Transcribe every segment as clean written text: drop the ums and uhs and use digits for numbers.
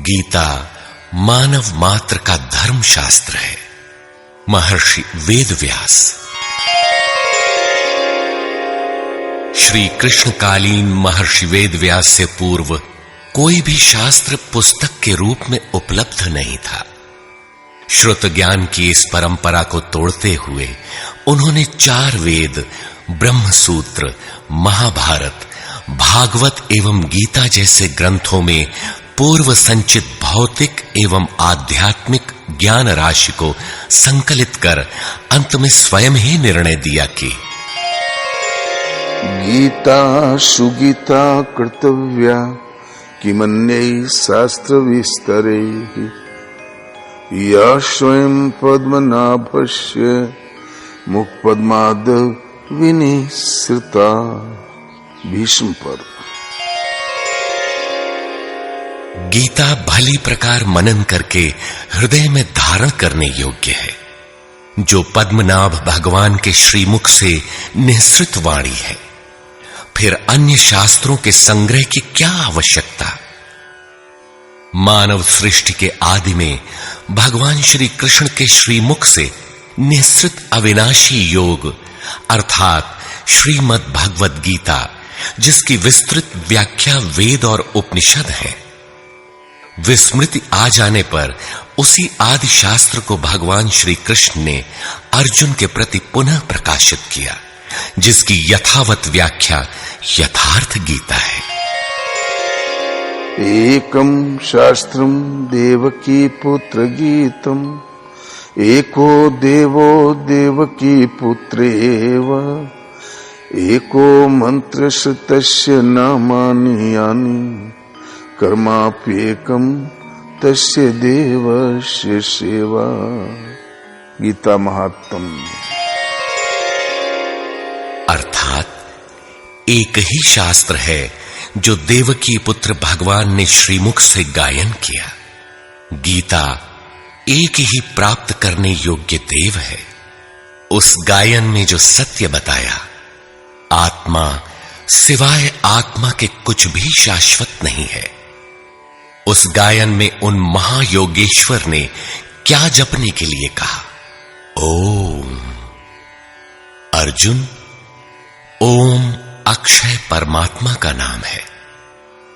गीता मानव मात्र का धर्म शास्त्र है। महर्षि वेदव्यास। श्री कृष्णकालीन महर्षि वेदव्यास से पूर्व कोई भी शास्त्र पुस्तक के रूप में उपलब्ध नहीं था। श्रुत ज्ञान की इस परंपरा को तोड़ते हुए उन्होंने 4 वेद, ब्रह्म सूत्र, महाभारत, भागवत एवं गीता जैसे ग्रंथों में पूर्व संचित भौतिक एवं आध्यात्मिक ज्ञान राशि को संकलित कर अंत में स्वयं ही निर्णय दिया कि गीता सुगीता कर्तव्या किमन्यै शास्त्र विस्तरे या स्वयं पद्मनाभस्य मुखपद्माद विनिसृता। भीष्म पर्व। गीता भली प्रकार मनन करके हृदय में धारण करने योग्य है, जो पद्मनाभ भगवान के श्रीमुख से निःसृत वाणी है। फिर अन्य शास्त्रों के संग्रह की क्या आवश्यकता। मानव सृष्टि के आदि में भगवान श्री कृष्ण के श्रीमुख से निःसृत अविनाशी योग अर्थात श्रीमद् भगवद गीता, जिसकी विस्तृत व्याख्या वेद और उपनिषद है, विस्मृति आ जाने पर उसी आदि शास्त्र को भगवान श्री कृष्ण ने अर्जुन के प्रति पुनः प्रकाशित किया, जिसकी यथावत व्याख्या यथार्थ गीता है। एकम शास्त्रम देवकी पुत्र गीतम एको देवो देवकी पुत्रेव एको मंत्र तस्य नामानि यानि कर्माप्येकम तस्य देवस्य सेवा। गीता महात्म्य। अर्थात एक ही शास्त्र है जो देवकी पुत्र भगवान ने श्रीमुख से गायन किया। गीता एक ही प्राप्त करने योग्य देव है। उस गायन में जो सत्य बताया, आत्मा सिवाय आत्मा के कुछ भी शाश्वत नहीं है। उस गायन में उन महायोगेश्वर ने क्या जपने के लिए कहा। ओम। अर्जुन, ओम अक्षय परमात्मा का नाम है,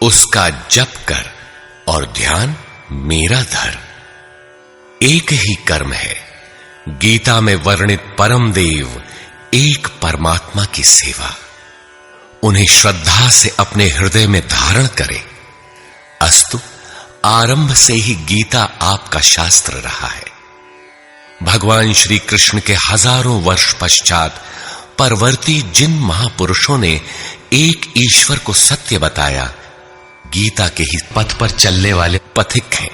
उसका जप कर और ध्यान मेरा धर। एक ही कर्म है। गीता में वर्णित परम देव एक परमात्मा की सेवा। उन्हें श्रद्धा से अपने हृदय में धारण करें। अस्तु, आरंभ से ही गीता आपका शास्त्र रहा है। भगवान श्री कृष्ण के हजारों वर्ष पश्चात परवर्ती जिन महापुरुषों ने एक ईश्वर को सत्य बताया, गीता के ही पथ पर चलने वाले पथिक हैं,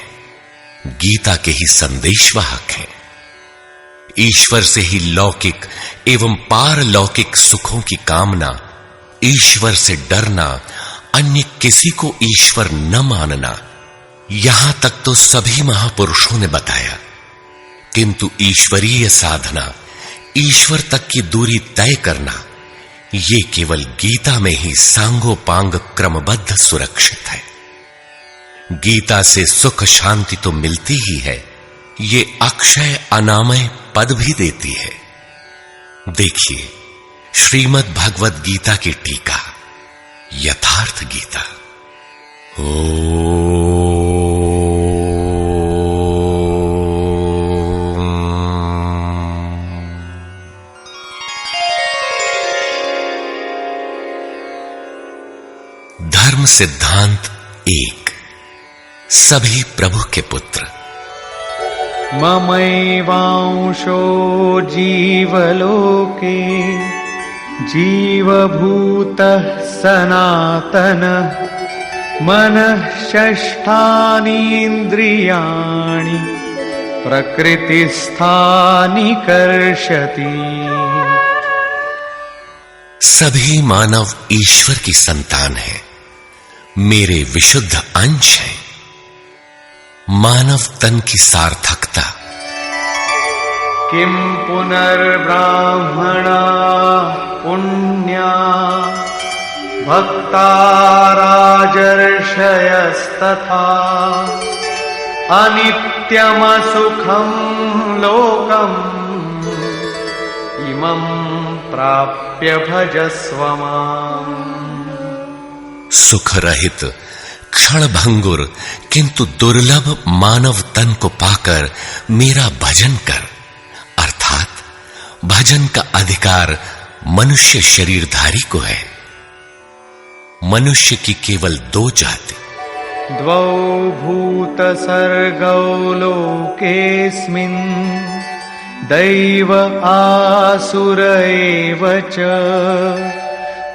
गीता के ही संदेशवाहक हैं। ईश्वर से ही लौकिक एवं पारलौकिक सुखों की कामना, ईश्वर से डरना, अन्य किसी को ईश्वर न मानना, यहां तक तो सभी महापुरुषों ने बताया। किंतु ईश्वरीय साधना, ईश्वर तक की दूरी तय करना, ये केवल गीता में ही सांगोपांग क्रमबद्ध सुरक्षित है। गीता से सुख शांति तो मिलती ही है, ये अक्षय अनामय पद भी देती है। देखिए श्रीमद् भगवद गीता की टीका, यथार्थ गीता। धर्म सिद्धांत 1। सभी प्रभु के पुत्र। ममैवांशो जीवलोके जीवभूतः सनातनः मनः षष्ठानि इन्द्रियाणि प्रकृतिस्थानि कर्षति। सभी मानव ईश्वर की संतान है, मेरे विशुद्ध अंश हैं। मानव तन की सार्थकता। किम पुनर्ब्राह्मणा पुण्या भक्ता राजर्षयस्तथा अनित्यमसुखं लोकम् इमं प्राप्य भजस्व माम्। सुख रहित क्षण भंगुर किंतु दुर्लभ मानव तन को पाकर मेरा भजन कर, अर्थात भजन का अधिकार मनुष्य शरीरधारी को है। मनुष्य की केवल दो जाति, द्वौ भूत सर्गौ लोकेस्मिन् दैव आसुर एव च।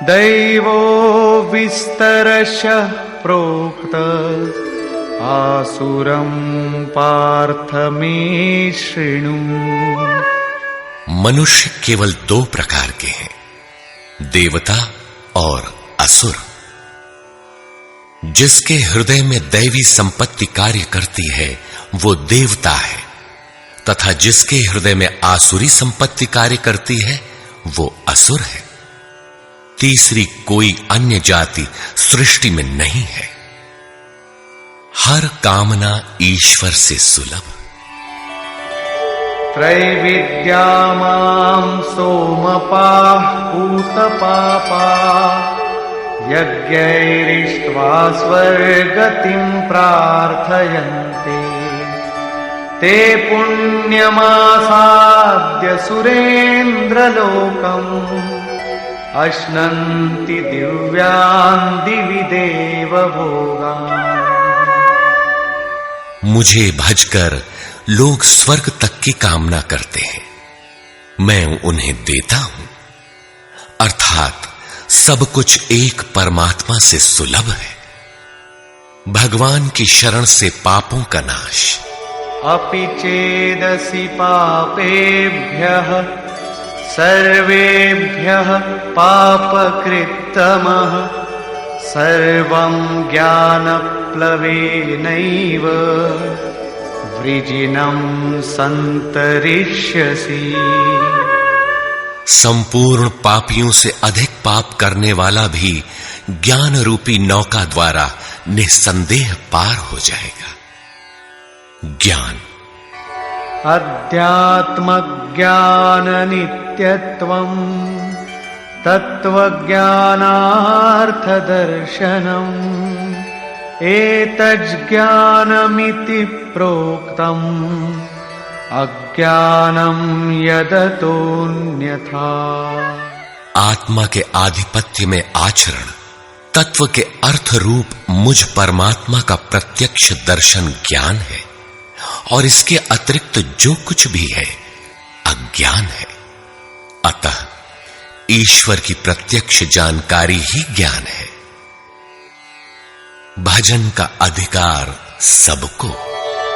दैवो विस्तरशः प्रोक्त आसुरं पार्थ मे शृणु। मनुष्य केवल दो प्रकार के हैं, देवता और असुर। जिसके हृदय में दैवी संपत्ति कार्य करती है वो देवता है, तथा जिसके हृदय में आसुरी संपत्ति कार्य करती है वो असुर है। तीसरी कोई अन्य जाति सृष्टि में नहीं है। हर कामना ईश्वर से सुलभ। त्रैविद्या मां सोमपाः पूतपापा यज्ञैरिष्ट्वा स्वर्गतिं प्रार्थयन्ते। ते पुण्यमासाद्य सुरेन्द्रलोकम् अश्नन्ति दिव्यान् दिवि देवभोगान्। मुझे भजकर लोग स्वर्ग तक की कामना करते हैं, मैं उन्हें देता हूं। अर्थात सब कुछ एक परमात्मा से सुलभ है। भगवान की शरण से पापों का नाश। अपि चेदसि पापेभ्यः सर्वेभ्यः पापकृत्तमः सर्वं ज्ञानप्लवेनैव वृजिनं सन्तरिष्यसि। संपूर्ण पापियों से अधिक पाप करने वाला भी ज्ञान रूपी नौका द्वारा निस्संदेह पार हो जाएगा। ज्ञान अध्यात्मज्ञान नित्यत्वम् तत्त्वज्ञानार्थदर्शनम् एतज्ज्ञानमिति प्रोक्तम् अज्ञानम् यदतोऽन्यथा। आत्मा के आधिपत्य में आचरण, तत्व के अर्थ रूप मुझ परमात्मा का प्रत्यक्ष दर्शन ज्ञान है, और इसके अतिरिक्त जो कुछ भी है अज्ञान है। अतः ईश्वर की प्रत्यक्ष जानकारी ही ज्ञान है। भजन का अधिकार सबको।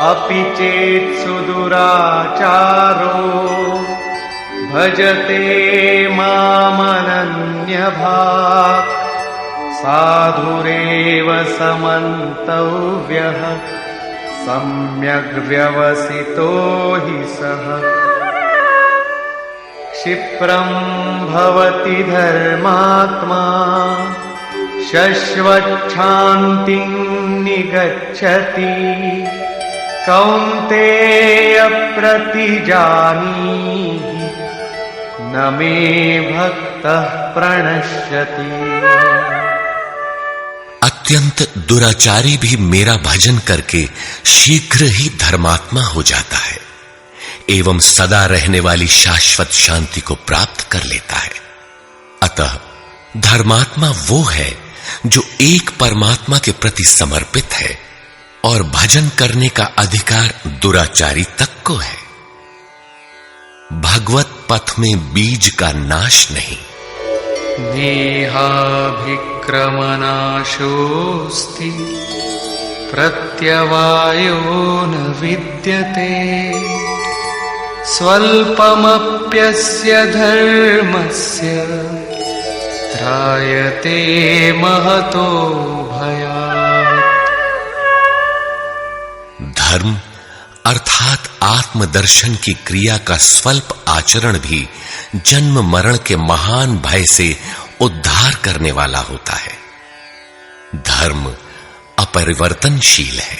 अपि चेत् सुदुराचारो भजते मामनन्यभाक् साधुरेव समन्तव्यः सम्यग्व्यवसितो हि सः। क्षिप्रं भवति धर्मात्मा शश्वच्छान्तिं निगच्छति कौन्तेय प्रतिजानीहि न मे भक्तः प्रणश्यति। अत्यंत दुराचारी भी मेरा भजन करके शीघ्र ही धर्मात्मा हो जाता है एवं सदा रहने वाली शाश्वत शांति को प्राप्त कर लेता है। अतः धर्मात्मा वो है जो एक परमात्मा के प्रति समर्पित है, और भजन करने का अधिकार दुराचारी तक को है। भगवत पथ में बीज का नाश नहीं। नेहाभिक्रमनाशोऽस्ति प्रत्यवायो न विद्यते स्वल्पमप्यस्य धर्मस्य त्रायते महतो भयात्। धर्म अर्थात आत्मदर्शन की क्रिया का स्वल्प आचरण भी जन्म मरण के महान भय से उद्धार करने वाला होता है। धर्म अपरिवर्तनशील है।